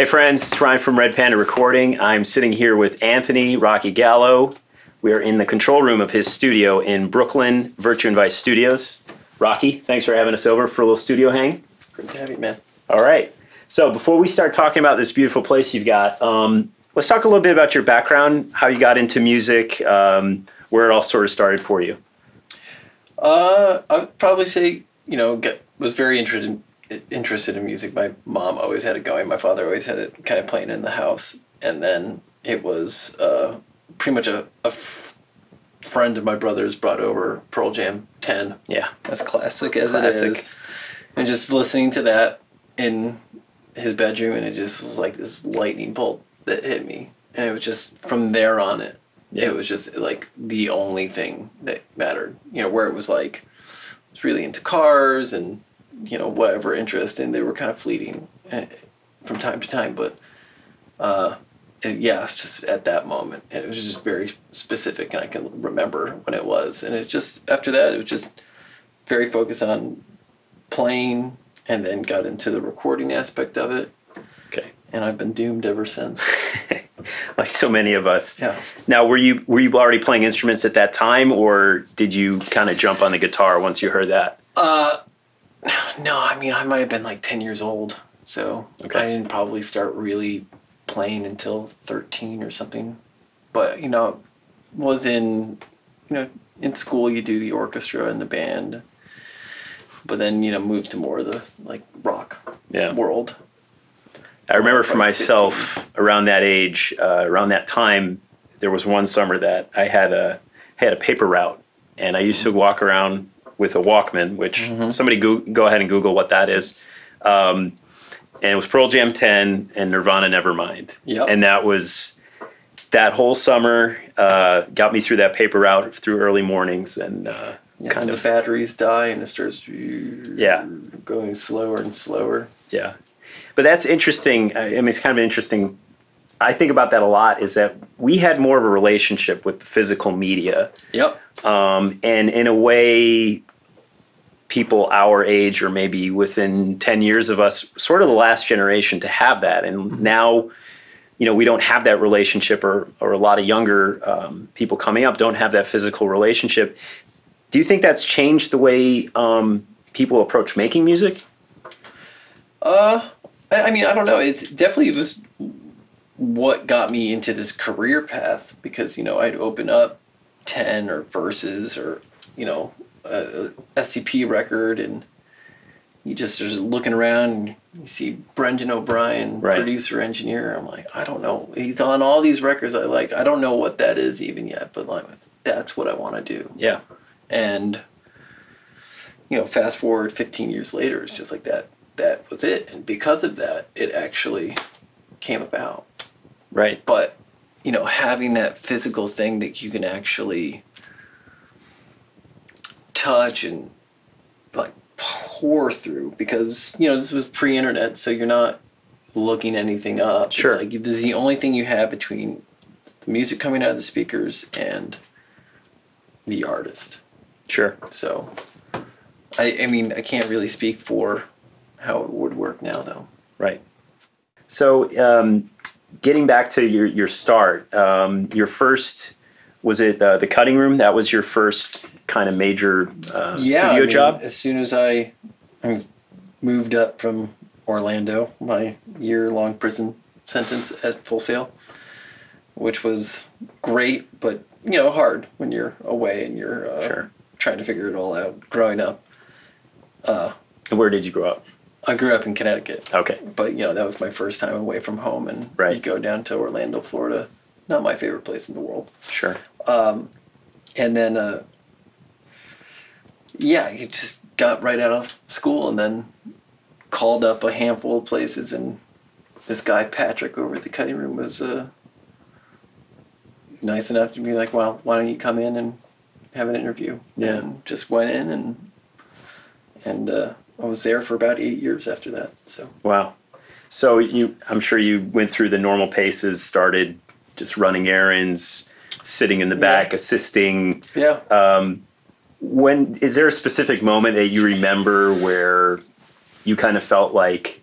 Hey friends, it's Ryan from Red Panda Recording. I'm sitting here with Anthony Rocky Gallo. We are in the control room of his studio in Brooklyn, Virtue and Vice Studios. Rocky, thanks for having us over for a little studio hang. Great to have you, man. All right. So before we start talking about this beautiful place you've got, let's talk a little bit about your background, how you got into music, where it all sort of started for you. I'd probably say, was very interested in music. My mom always had it going. My father always had it kind of playing in the house. And then it was pretty much a friend of my brother's brought over Pearl Jam 10. Yeah. As classic as it is. And just listening to that in his bedroom, and it just was like this lightning bolt that hit me. And it was just, from there on it was just like the only thing that mattered. Where it was like, I was really into cars and, whatever interest, and they were kind of fleeting from time to time. But, it's just at that moment. And it was just very specific, and I can remember when it was. And it's just, after that, it was just very focused on playing, and then got into the recording aspect of it. Okay. And I've been doomed ever since. Like so many of us. Yeah. Now, were you already playing instruments at that time, or did you kind of jump on the guitar once you heard that? No, I might have been like 10 years old, so okay. I didn't probably start really playing until 13 or something. But, was in school you do the orchestra and the band, but then, moved to more of the, like, rock world. I remember for myself, 15. Around that age, around that time, there was one summer that I had a paper route, and I used to walk around with a Walkman, which somebody go ahead and Google what that is. And it was Pearl Jam 10 and Nirvana Nevermind. Yep. And that whole summer got me through that paper route through early mornings, and kind of the batteries die and it starts going slower and slower. Yeah. But that's interesting. It's kind of interesting. I think about that a lot, is that we had more of a relationship with the physical media. Yep. And in a way, people our age, or maybe within 10 years of us, sort of the last generation to have that. And now, we don't have that relationship, or a lot of younger people coming up don't have that physical relationship. Do you think that's changed the way people approach making music? I don't know. It's definitely was what got me into this career path, because, I'd open up 10 or Versus or, a SCP record, and you just are looking around and you see Brendan O'Brien, producer, engineer. I'm like, I don't know. He's on all these records I like. I don't know what that is even yet, but like, that's what I want to do. Yeah. And, fast forward 15 years later, it's just like that. That was it, and because of that, it actually came about. Right. But, having that physical thing that you can actually touch and, like, pour through, because, this was pre-internet, so you're not looking anything up. Sure. It's like, this is the only thing you have between the music coming out of the speakers and the artist. Sure. So, I can't really speak for how it would work now, though. Right. So, getting back to your start, your first, was it the cutting room? That was your first kind of major studio job? As soon as I moved up from Orlando, my year-long prison sentence at Full Sail, which was great, but, hard when you're away and you're trying to figure it all out growing up. And where did you grow up? I grew up in Connecticut. Okay. But, that was my first time away from home, and you go down to Orlando, Florida. Not my favorite place in the world. Sure. And then, you just got right out of school, and then called up a handful of places, and this guy, Patrick, over at the cutting room was nice enough to be like, well, why don't you come in and have an interview? Yeah. And just went in, and I was there for about 8 years after that. So. Wow. So I'm sure you went through the normal paces, started just running errands, sitting in the back, assisting. Yeah. Is there a specific moment that you remember where you kind of felt like,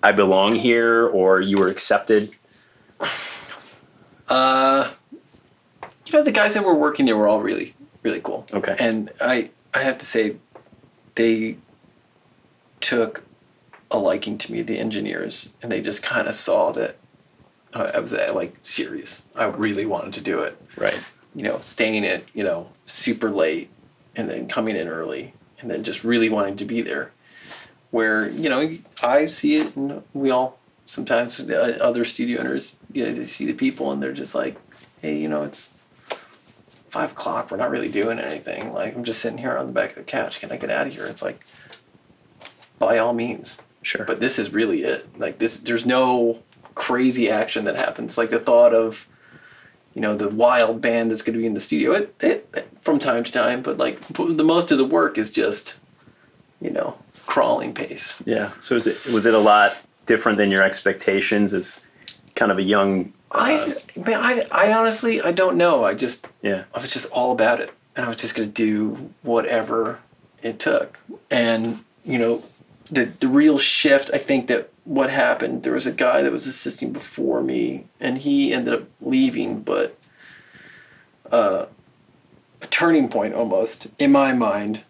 I belong here, or you were accepted? The guys that were working there were all really, really cool. Okay. And I have to say, they took a liking to me, the engineers, and they just kind of saw that I was like serious. I really wanted to do it. Right. Staying at, super late and then coming in early and then just really wanting to be there. Where, I see it, and we all, sometimes the other studio owners, they see the people and they're just like, hey, it's 5 o'clock. We're not really doing anything. Like, I'm just sitting here on the back of the couch. Can I get out of here? It's like, by all means. Sure. But this is really it. Like, there's no crazy action that happens. Like, the thought of, the wild band that's going to be in the studio, it from time to time, but like the most of the work is just, crawling pace. Yeah. So was it a lot different than your expectations as kind of a young? I honestly, I don't know. I was just all about it, and I was just going to do whatever it took. And the real shift, I think that what happened, there was a guy that was assisting before me, and he ended up leaving, but a turning point almost in my mind,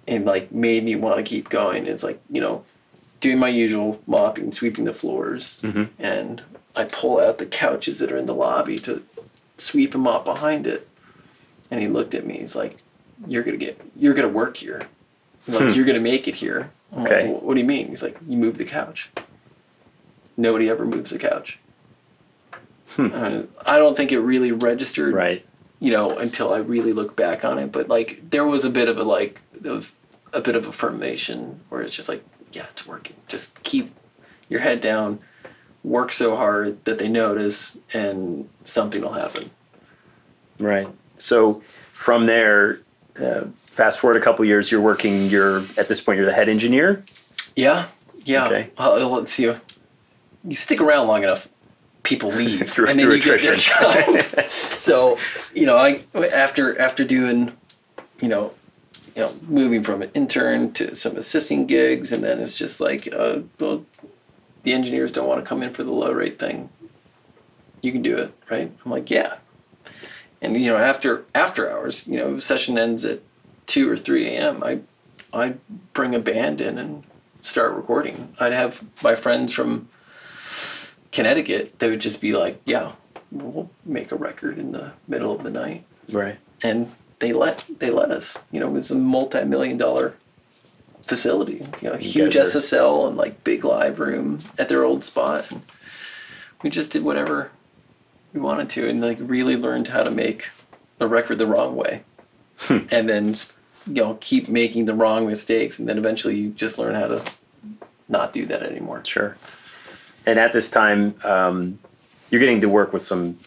and like made me want to keep going. It's like, doing my usual mopping, sweeping the floors, and I pull out the couches that are in the lobby to sweep and mop behind it. And he looked at me. He's like, you're gonna work here. Like, you're gonna make it here. I'm okay. like, what do you mean? He's like, you move the couch. Nobody ever moves the couch. I don't think it really registered, right? Until I really look back on it. But like, there was a bit of affirmation where it's just like, yeah, it's working. Just keep your head down, work so hard that they notice, and something will happen. Right. So from there, fast forward a couple years, at this point, you're the head engineer? Yeah. Okay. Let's see. You stick around long enough, people leave, through and then you attrition. get their job. So, after doing, moving from an intern to some assisting gigs, and then it's just like, the engineers don't want to come in for the low rate thing. You can do it, right? I'm like, yeah. And after hours, session ends at 2 or 3 a.m. I'd bring a band in and start recording. I'd have my friends from Connecticut. They would just be like, yeah, we'll make a record in the middle of the night. Right. And they let us. It was a multi-million-dollar facility. Huge SSL and like big live room at their old spot. And we just did whatever we wanted to, and like really learned how to make a record the wrong way. And then keep making the wrong mistakes, and then eventually you just learn how to not do that anymore. Sure. And at this time, you're getting to work with some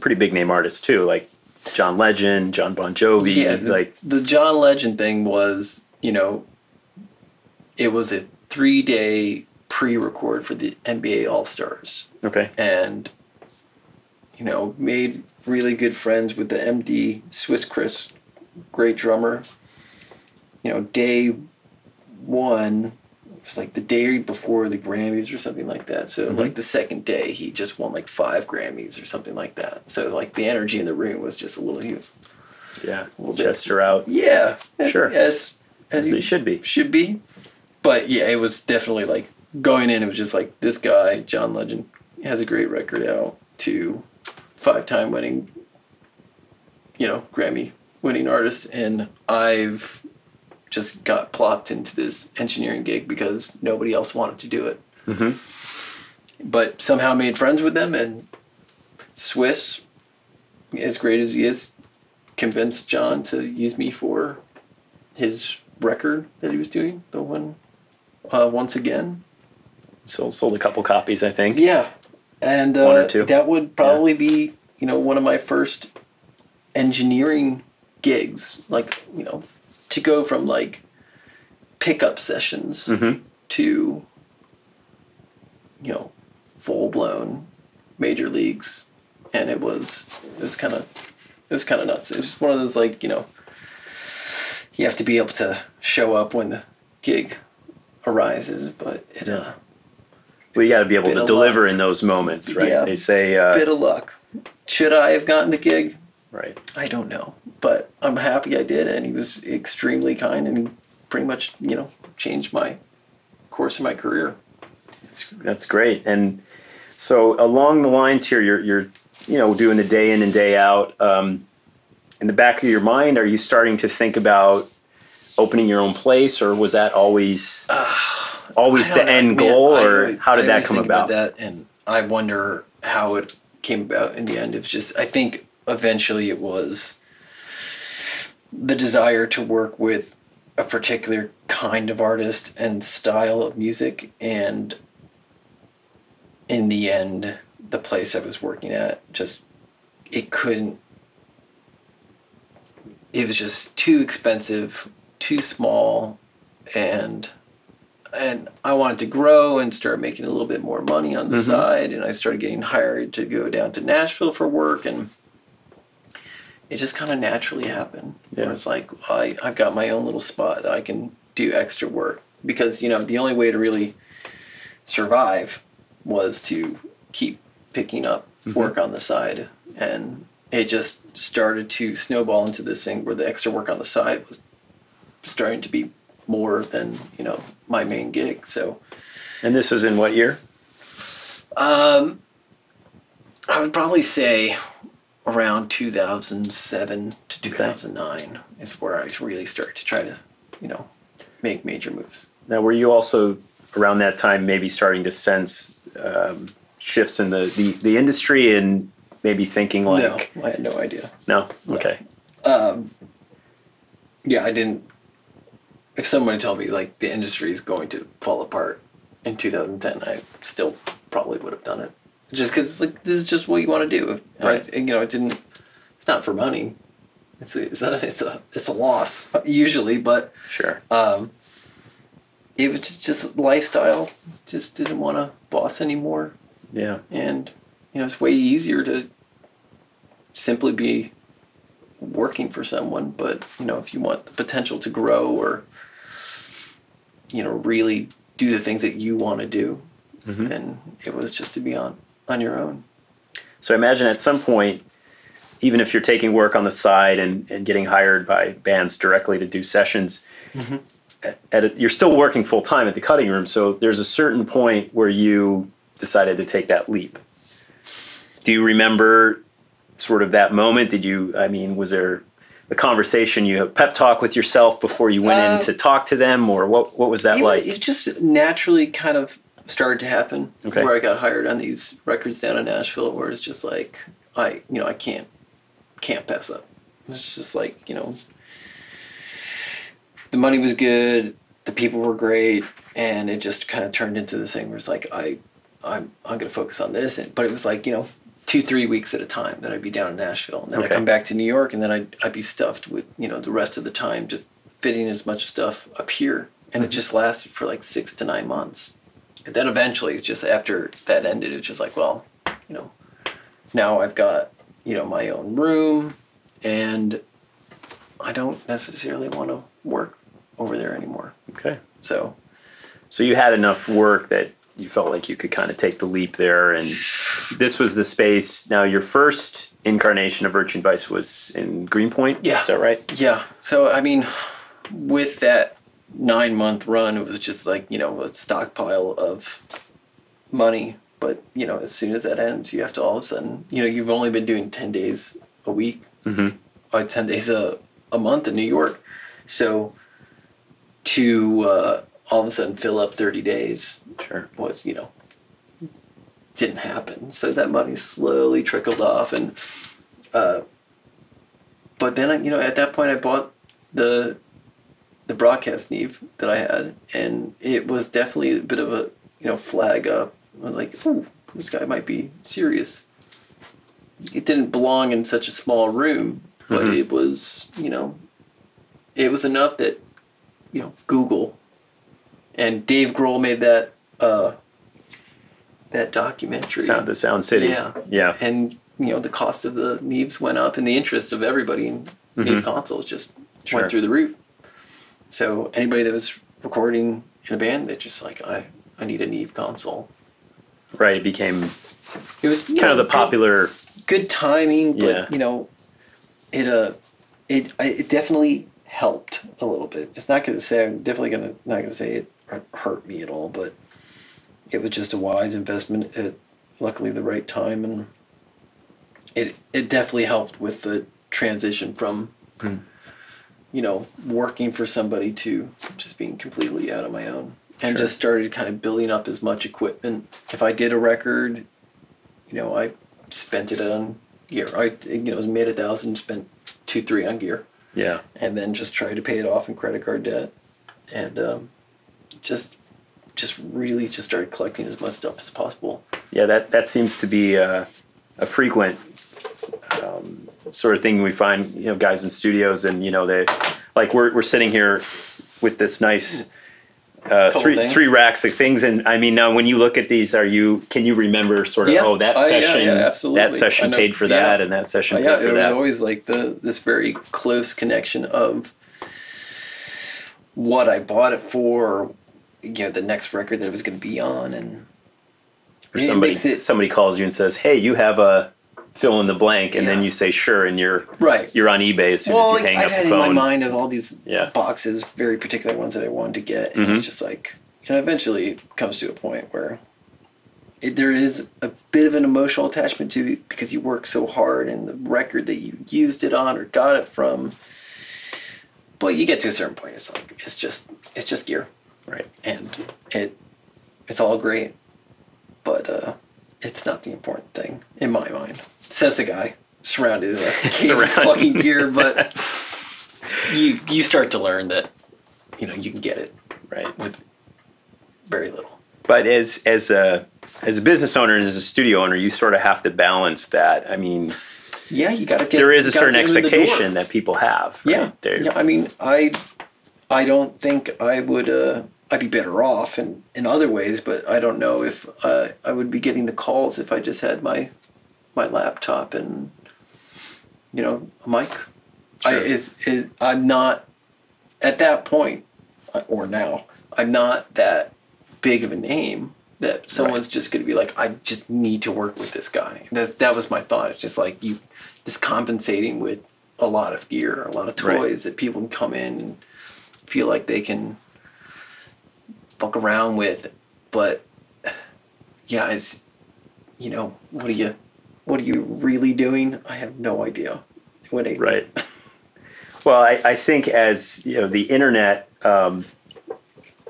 pretty big name artists too, like John Legend, John Bon Jovi. Yeah, the John Legend thing was, it was a 3-day pre-record for the NBA All-Stars. Okay. And made really good friends with the MD, Swiss Chris, great drummer. Day one, it was like the day before the Grammys or something like that. So like the second day, he just won like 5 Grammys or something like that. So like the energy in the room was just yeah, a little Chester out. Yeah, sure. As it should be. Should be. But yeah, it was definitely like going in. It was just like, this guy, John Legend, has a great record out, to 5-time winning, Grammy winning artist, and I've just got plopped into this engineering gig because nobody else wanted to do it. But somehow made friends with them, and Swiss, as great as he is, convinced John to use me for his record that he was doing, the one, Once Again. Sold a couple copies, I think. Yeah. And 1 or 2. That would probably be, one of my first engineering gigs. Like, to go from like pickup sessions to, full blown major leagues. And it was kind of nuts. It was one of those, like, you have to be able to show up when the gig arises, but Well, you got to be able Bit to of deliver luck. in those moments, right? Yeah. They say, Bit of luck. Should I have gotten the gig? right. I don't know, but I'm happy I did, and he was extremely kind, and he pretty much, changed my course of my career. That's great. And so along the lines here, you're doing the day in and day out. In the back of your mind, are you starting to think about opening your own place, or was that always I the don't know. end Man, goal, I or always- how did I that always come think about? that, and I wonder how it came about in the end. It's just, I think eventually it was the desire to work with a particular kind of artist and style of music, and in the end, the place I was working at it was just too expensive, too small, and I wanted to grow and start making a little bit more money on the side, and I started getting hired to go down to Nashville for work, and it just kind of naturally happened. Yeah. Where it's like, I've got my own little spot that I can do extra work, because the only way to really survive was to keep picking up work on the side, and it just started to snowball into this thing where the extra work on the side was starting to be more than my main gig. So, And this was in what year? I would probably say around 2007 to 2009 is where I really started to try to make major moves. Now, were you also around that time maybe starting to sense shifts in the industry and maybe thinking like... No, I had no idea. No? Okay. Yeah, I didn't. If someone had told me like the industry is going to fall apart in 2010, I still probably would have done it. Just because like this is just what you want to do. Right. It didn't. It's not for money. It's a loss usually, but Sure. it was just lifestyle. Just didn't want to boss anymore, Yeah. and it's way easier to simply be working for someone. But if you want the potential to grow or really do the things that you want to do, then it was just to be on your own. So I imagine at some point, even if you're taking work on the side and getting hired by bands directly to do sessions, you're still working full time at the cutting room. So there's a certain point where you decided to take that leap. Do you remember sort of that moment? Was there a conversation, a pep talk with yourself before you went in to talk to them, or what was that like? It just naturally kind of started to happen. Okay. Where I got hired on these records down in Nashville, where it's just like I can't pass up. It's just like the money was good, the people were great, and it just kind of turned into this thing where it's like I'm going to focus on this, but it was like 2-3 weeks at a time that I'd be down in Nashville, and then I'd come back to New York, and then I'd be stuffed with the rest of the time just fitting as much stuff up here, and it just lasted for like 6 to 9 months, and then eventually it's just after that ended, it's just like, well, now I've got my own room, and I don't necessarily want to work over there anymore. Okay. So you had enough work that you felt like you could kind of take the leap there, and this was the space. Now, your first incarnation of Virtue and Vice was in Greenpoint. Yeah. Is that right? Yeah. So with that 9-month run, it was just like a stockpile of money. But as soon as that ends, you have to all of a sudden you've only been doing 10 days a week, 10 days a month in New York, so to all of a sudden fill up 30 days was didn't happen. So that money slowly trickled off, and but then at that point I bought the broadcast Neve that I had, and it was definitely a bit of a flag up. I was like, ooh, this guy might be serious. It didn't belong in such a small room, but it was it was enough that Google and Dave Grohl made that documentary. The Sound City. Yeah. And the cost of the Neves went up, and the interest of everybody in Neve consoles just went through the roof. So anybody that was recording in a band, they're just like, I need a Neve console. Right. It became It was kind of the popular. good timing, but Yeah. you know, it definitely helped a little bit. It's not going to say I'm definitely not going to say it hurt me at all, but it was just a wise investment at luckily the right time, and it definitely helped with the transition from you know, working for somebody to just being completely out on my own, and Sure. just started kind of building up as much equipment. If I did a record, you know, I spent it on gear. It was made 1,000, spent 2-3 on gear, Yeah. and then just tried to pay it off in credit card debt, and just really just started collecting as much stuff as possible. Yeah. That seems to be a frequent sort of thing we find, you know, guys in studios, and you know, they like we're sitting here with this nice three racks of things, and I mean, now when you look at these, can you remember sort of that session, absolutely. that session paid for that, and that session paid for it that? was always like this very close connection of what I bought it for, or, you know, the next record that it was going to be on, and Or somebody calls you and says, "Hey, you have a fill in the blank," and then you say sure, and you're on eBay as soon as you hang up the phone. I had in my mind of all these Yeah. boxes, very particular ones that I wanted to get, and it's just like, you know, eventually it comes to a point where there is a bit of an emotional attachment to it because you work so hard, and the record that you used it on or got it from. But you get to a certain point, it's like it's just gear, Right. and it's all great, but it's not the important thing in my mind. Says the guy surrounded in a cave of fucking gear, but you start to learn that, you know, you can get it Right. with very little. But as a business owner and as a studio owner, you sort of have to balance that. I mean, Yeah, you got to get. there is a you gotta certain get 'em in the door. expectation that people have. Right? Yeah, They're- yeah. I mean, I don't think I would. I'd be better off in other ways, but I don't know if I would be getting the calls if I just had my laptop and, you know, a mic. Sure. I'm not at that point, or now I'm not that big of a name that someone's just going to be like, I just need to work with this guy. That was my thought. It's just like just compensating with a lot of gear, a lot of toys that people can come in and feel like they can fuck around with. But yeah, it's, you know, what are you really doing? I have no idea. Right. Well, I think as you know, the internet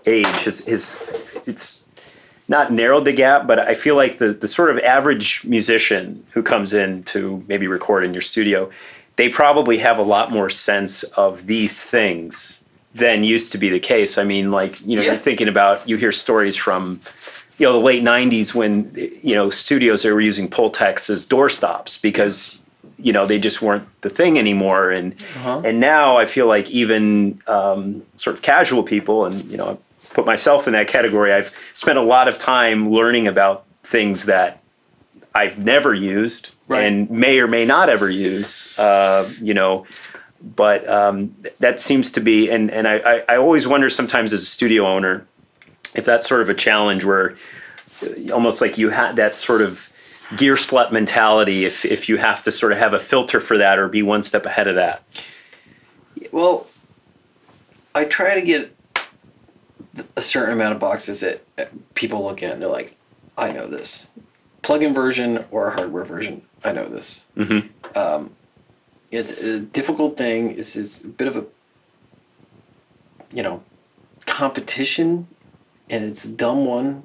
age it's not narrowed the gap, but I feel like the sort of average musician who comes in to maybe record in your studio, they probably have a lot more sense of these things than used to be the case. I mean, like, you know, you're thinking about, you hear stories from, you know, the late 90s when, you know, studios, they were using Pultex as doorstops because, you know, they just weren't the thing anymore. And now I feel like even sort of casual people, and, you know, I put myself in that category, I've spent a lot of time learning about things that I've never used and may or may not ever use, you know, but that seems to be, and I always wonder sometimes as a studio owner, if that's sort of a challenge where almost like you had that sort of gear slut mentality, if you have to sort of have a filter for that or be one step ahead of that. Well, I try to get a certain amount of boxes that people look at and they're like, I know this. Plug-in version or a hardware version, I know this. It's a difficult thing. It's just a bit of a, you know, competition, and it's a dumb one.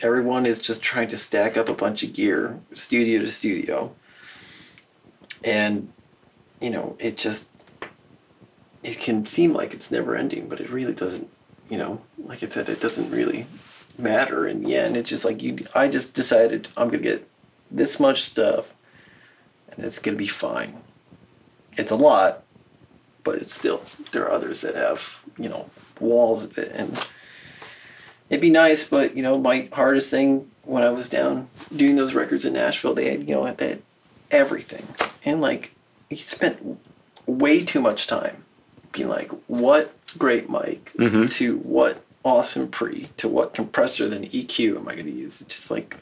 Everyone is just trying to stack up a bunch of gear, studio to studio. And, you know, it can seem like it's never ending, but it really doesn't, you know, like I said, it doesn't really matter in the end. It's just like I just decided I'm going to get this much stuff and it's going to be fine. It's a lot, but it's still, there are others that have, you know, walls of it, and it'd be nice, but, you know, my hardest thing when I was down doing those records in Nashville, they had, you know, they had everything. And, like, he spent way too much time being like, what great mic to what awesome pre to what compressor than EQ am I going to use? It's just like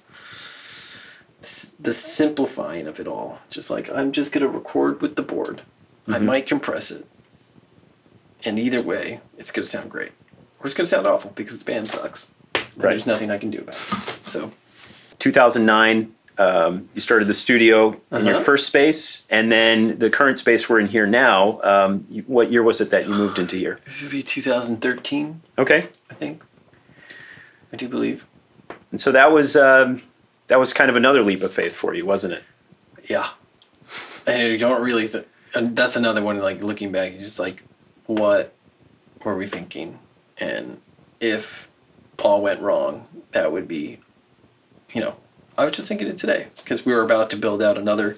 the simplifying of it all. Just like, I'm just going to record with the board. I might compress it. And either way, it's going to sound great. Or it's going to sound awful because the band sucks. And there's nothing I can do about it. So, 2009, you started the studio in your first space, and then the current space we're in here now. What year was it that you moved into here? It would be 2013. Okay. I think. I do believe. And so that was kind of another leap of faith for you, wasn't it? Yeah. And you don't really and that's another one, like, looking back, you're just like, what were we thinking? And if all went wrong, that would be, I was just thinking it today, because we were about to build out another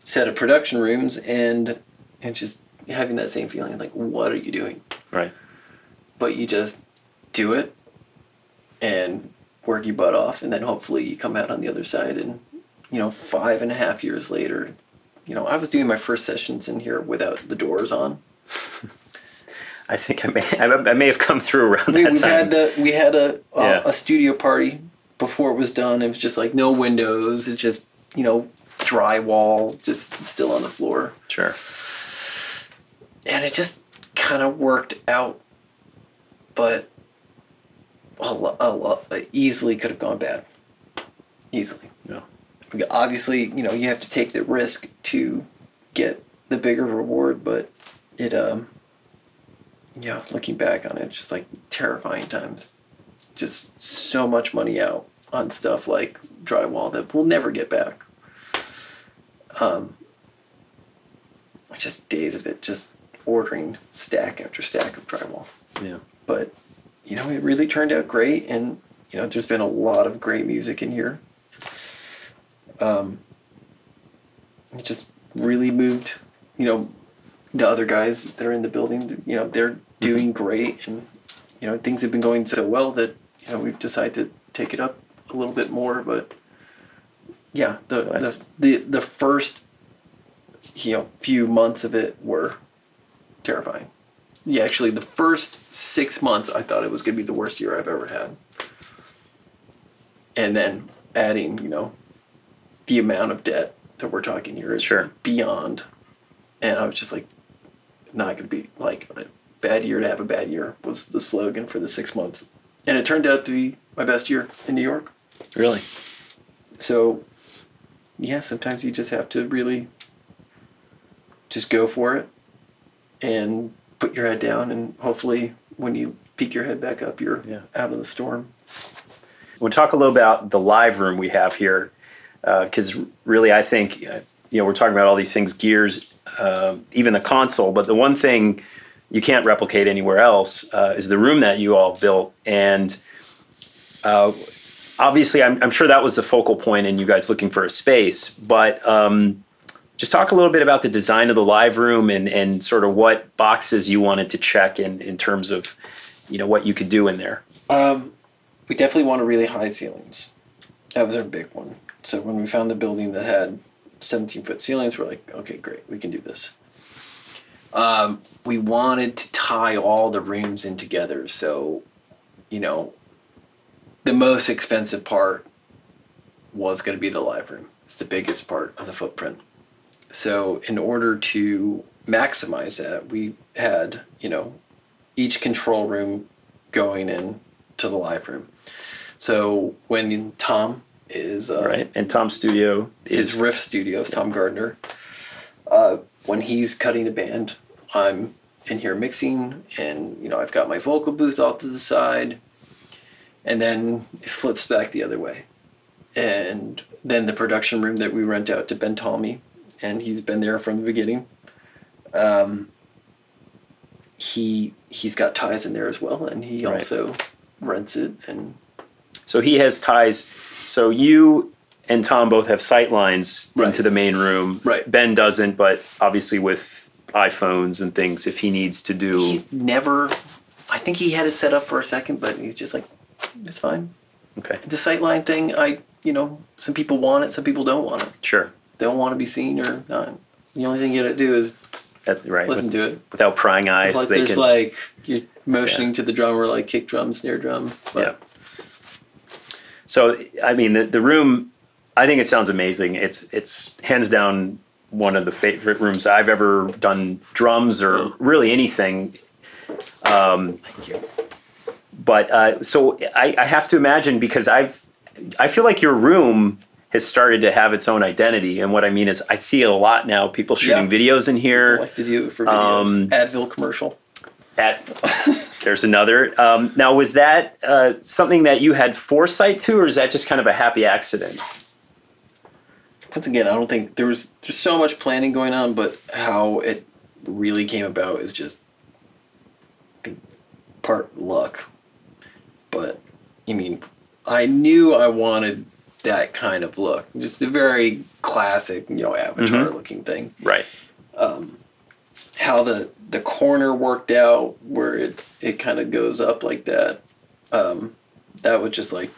set of production rooms, and just having that same feeling, like, what are you doing? Right. But you just do it and work your butt off, and then hopefully you come out on the other side, and 5.5 years later, I was doing my first sessions in here without the doors on. I think I may have come through around that time. We had a studio party before it was done. It was just like no windows. It's just drywall just still on the floor. Sure. And it just kind of worked out, but a lot easily could have gone bad. Easily. Yeah. Obviously, you have to take the risk to get the bigger reward, but it, looking back on it, it's just like terrifying times. Just so much money out on stuff like drywall that we'll never get back. Just days of it, just ordering stack after stack of drywall. Yeah. But, it really turned out great, and, there's been a lot of great music in here. It just really moved, the other guys that are in the building, they're doing great, and, things have been going so well that, we've decided to take it up a little bit more, but yeah, the first, few months of it were terrifying. Yeah, actually the first 6 months I thought it was going to be the worst year I've ever had. And then adding, the amount of debt that we're talking here is beyond. And I was just like, not going to be like a bad year to have a bad year was the slogan for the 6 months. And it turned out to be my best year in New York. Really? So, yeah, sometimes you just have to really just go for it and put your head down, and hopefully when you peek your head back up, you're out of the storm. We'll talk a little about the live room we have here, because really I think, we're talking about all these things, gears, even the console, but the one thing you can't replicate anywhere else is the room that you all built. And obviously I'm sure that was the focal point in you guys looking for a space, but just talk a little bit about the design of the live room and sort of what boxes you wanted to check in terms of, what you could do in there. We definitely wanted really high ceilings. That was our big one. So when we found the building that had 17-foot ceilings, we're like, okay, great, we can do this. We wanted to tie all the rooms in together. So, the most expensive part was going to be the live room. It's the biggest part of the footprint. So in order to maximize that, we had, each control room going in to the live room. So when Tom is... right, and Tom's studio is... Riff Studios, Tom Gardner. When he's cutting a band, I'm in here mixing, and, I've got my vocal booth off to the side, and then it flips back the other way. And then the production room that we rent out to Ben Talmy, and he's been there from the beginning. He's got ties in there as well, and he also rents it. And so he has ties. So you and Tom both have sight lines into the main room. Right. Ben doesn't, but obviously with iPhones and things, if he needs to do... He never... I think he had it set up for a second, but he's just like, it's fine. Okay. The sightline thing, some people want it, some people don't want it. Sure. They don't want to be seen or not. The only thing you got to do is That's right. listen to it. Without prying eyes. Like there's like you're motioning to the drummer, like kick drum, snare drum. But. Yeah. So I mean, the room, I think it sounds amazing. It's hands down one of the favorite rooms I've ever done drums or really anything. Thank you. But so I have to imagine, because I feel like your room has started to have its own identity, and what I mean is I see it a lot now. People shooting videos in here. I like to do it for videos. Advil commercial. There's another. Now, was that something that you had foresight to, or is that just kind of a happy accident? Once again, I don't think there's so much planning going on, but how it really came about is just part luck. But I mean, I knew I wanted that kind of look, just a very classic, Avatar looking thing. Right. How the corner worked out, where it kind of goes up like that. That was just like,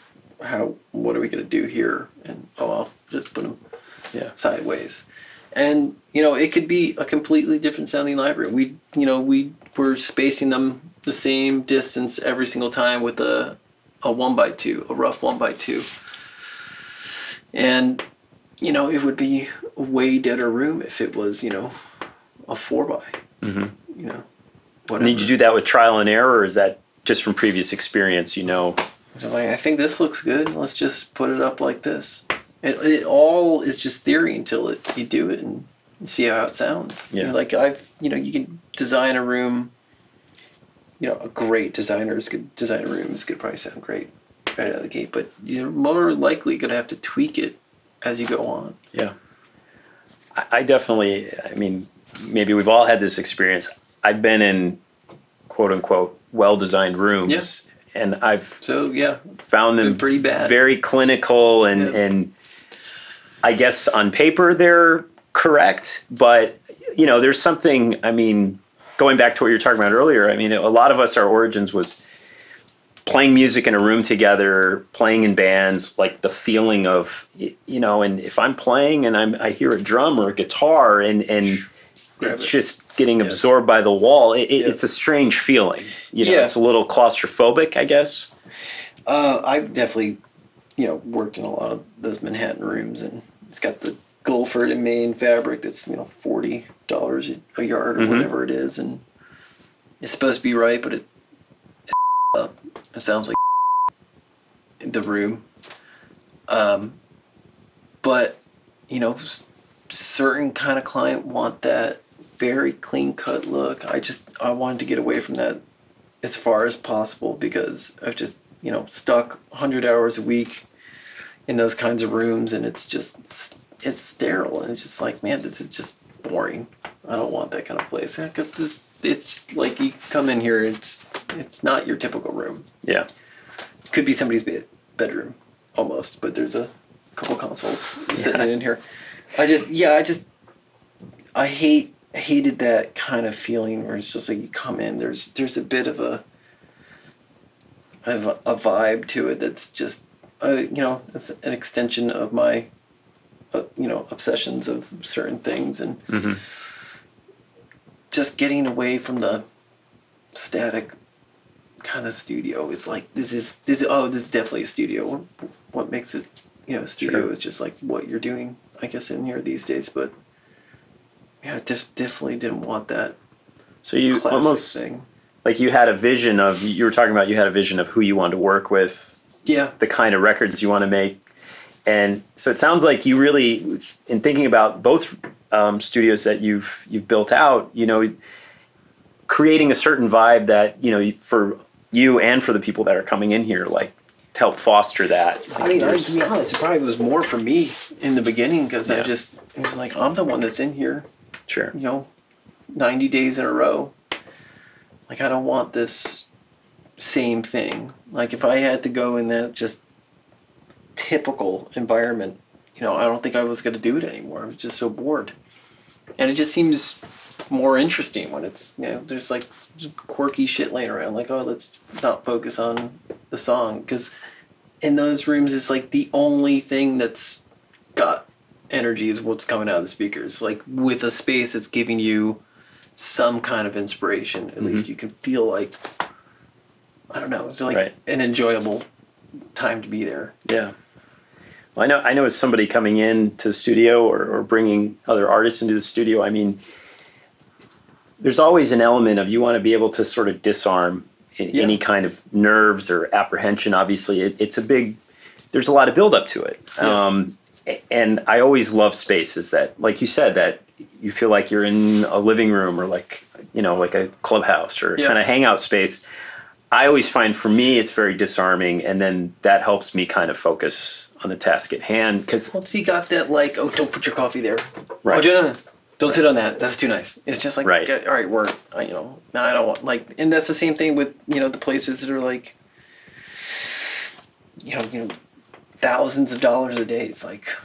what are we gonna do here? And I'll just put them sideways. And it could be a completely different sounding library. We were spacing them the same distance every single time with a 1x2, a rough 1x2. And it would be a way deader room if it was a 4x. Whatever. Did you do that with trial and error, or is that just from previous experience? Just like, I think this looks good. Let's just put it up like this. It all is just theory until you do it and see how it sounds. Yeah. You can design a room. A great designer's could design a room. It's going to probably sound great right out of the gate, but you're more likely going to have to tweak it as you go on. Yeah. I definitely, I mean, maybe we've all had this experience. I've been in quote unquote well-designed rooms, and I've found them pretty bad, very clinical, and I guess on paper they're correct, but there's something, I mean, going back to what you were talking about earlier, I mean, a lot of us, our origins was playing music in a room together, playing in bands, like the feeling of, and if I'm playing and I hear a drum or a guitar and it's just getting absorbed by the wall, it's a strange feeling. It's a little claustrophobic, I guess. I've definitely, worked in a lot of those Manhattan rooms, and it's got the Guilford and Maine fabric that's, $40 a yard or whatever it is, and it's supposed to be right, but it's up. It sounds like the room. But, certain kind of client want that very clean-cut look. I wanted to get away from that as far as possible, because I've just, stuck 100 hours a week in those kinds of rooms, and it's sterile, and it's just like, man, this is just boring. I don't want that kind of place. It's like you come in here, it's not your typical room. Yeah. Could be somebody's bedroom, almost, but there's a couple consoles sitting in here. I hated that kind of feeling where it's just like you come in, there's a bit of a vibe to it that's just, it's an extension of my, obsessions of certain things, and just getting away from the static kind of studio. It's like, this is definitely a studio. What makes it, a studio is just like what you're doing, I guess, in here these days. But yeah, I just definitely didn't want that. So you almost thing. Like you had a vision of, you were talking about, you had a vision of who you wanted to work with. Yeah. The kind of records you want to make. And so it sounds like you really, in thinking about both studios that you've built out, creating a certain vibe that, for you and for the people that are coming in here, like, to help foster that. I mean, to be honest, it probably was more for me in the beginning, because it was like, I'm the one that's in here. Sure. 90 days in a row. Like, I don't want this same thing. Like, if I had to go in that just typical environment, I don't think I was going to do it anymore. I was just so bored. And it just seems more interesting when it's, there's like quirky shit laying around. Like, oh, let's not focus on the song. Because in those rooms, it's like the only thing that's got energy is what's coming out of the speakers. Like, with a space that's giving you some kind of inspiration. At least you can feel like, I don't know, it's like an enjoyable time to be there. Yeah. Well, I know as somebody coming in to the studio or bringing other artists into the studio, I mean, there's always an element of you want to be able to sort of disarm any kind of nerves or apprehension. Obviously, there's a lot of buildup to it. Yeah. And I always love spaces that, like you said, that you feel like you're in a living room or like a clubhouse or kind of hangout space. I always find for me it's very disarming, and then that helps me kind of focus on the task at hand. Because once you got that, like, oh, don't put your coffee there. Right. Oh, don't sit on that. That's too nice. It's just like, all right, work. No, I don't want, like, and that's the same thing with, the places that are like, thousands of dollars a day. It's like,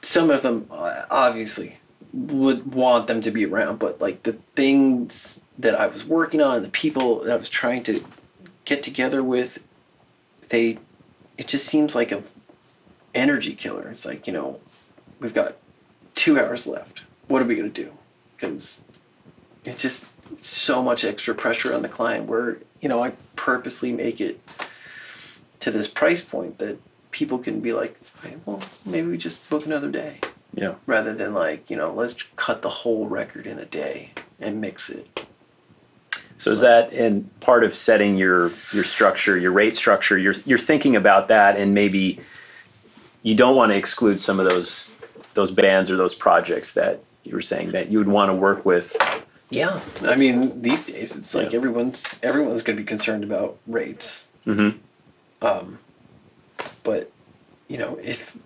some of them obviously would want them to be around, but like the things that I was working on, the people that I was trying to get together with, it just seems like a energy killer. It's like, we've got 2 hours left. What are we going to do? Because it's just so much extra pressure on the client where, I purposely make it to this price point that people can be like, hey, well, maybe we just book another day. Yeah. Rather than like, let's cut the whole record in a day and mix it. So is that in part of setting your structure, your rate structure? You're thinking about that, and maybe you don't want to exclude some of those bands or those projects that you were saying that you would want to work with. Yeah, I mean, these days it's like everyone's going to be concerned about rates. Mm-hmm. But if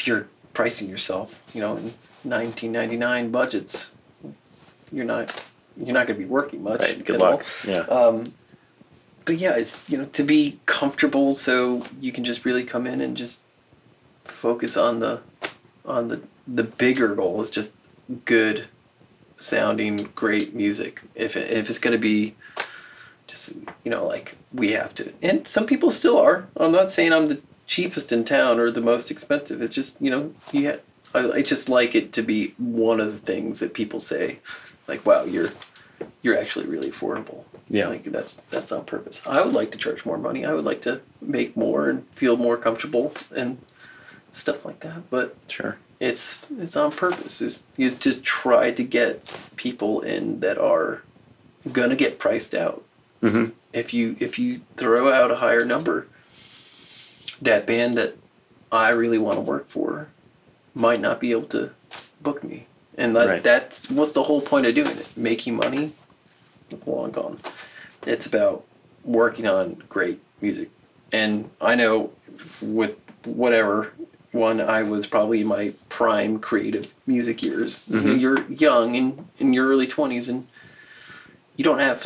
you're pricing yourself, in $19.99 budgets, you're not going to be working much. Right. Good luck. Yeah. But yeah, it's to be comfortable, so you can just really come in and just focus on the bigger goal is just good sounding, great music. If it's going to be just like we have to, and some people still are. I'm not saying I'm the cheapest in town or the most expensive. It's just I just like it to be one of the things that people say, like, wow, you're actually really affordable. Yeah, like that's on purpose. I would like to charge more money. I would like to make more and feel more comfortable and stuff like that. But sure, it's on purpose. Is to try to get people in that are gonna get priced out. Mm-hmm. If you throw out a higher number, that band that I really want to work for might not be able to book me. And that's what's the whole point of doing it. Making money, long gone. It's about working on great music. And I know with whatever one, I was probably in my prime creative music years. Mm-hmm. You're young and in your early 20s, and you don't have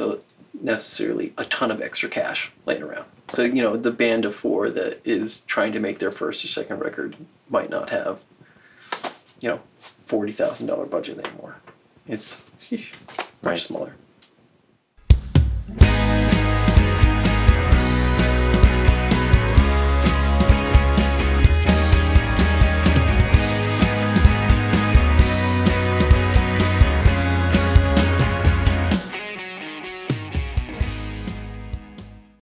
necessarily a ton of extra cash laying around. So, the band of four that is trying to make their first or second record might not have, $40,000 budget anymore. It's much smaller.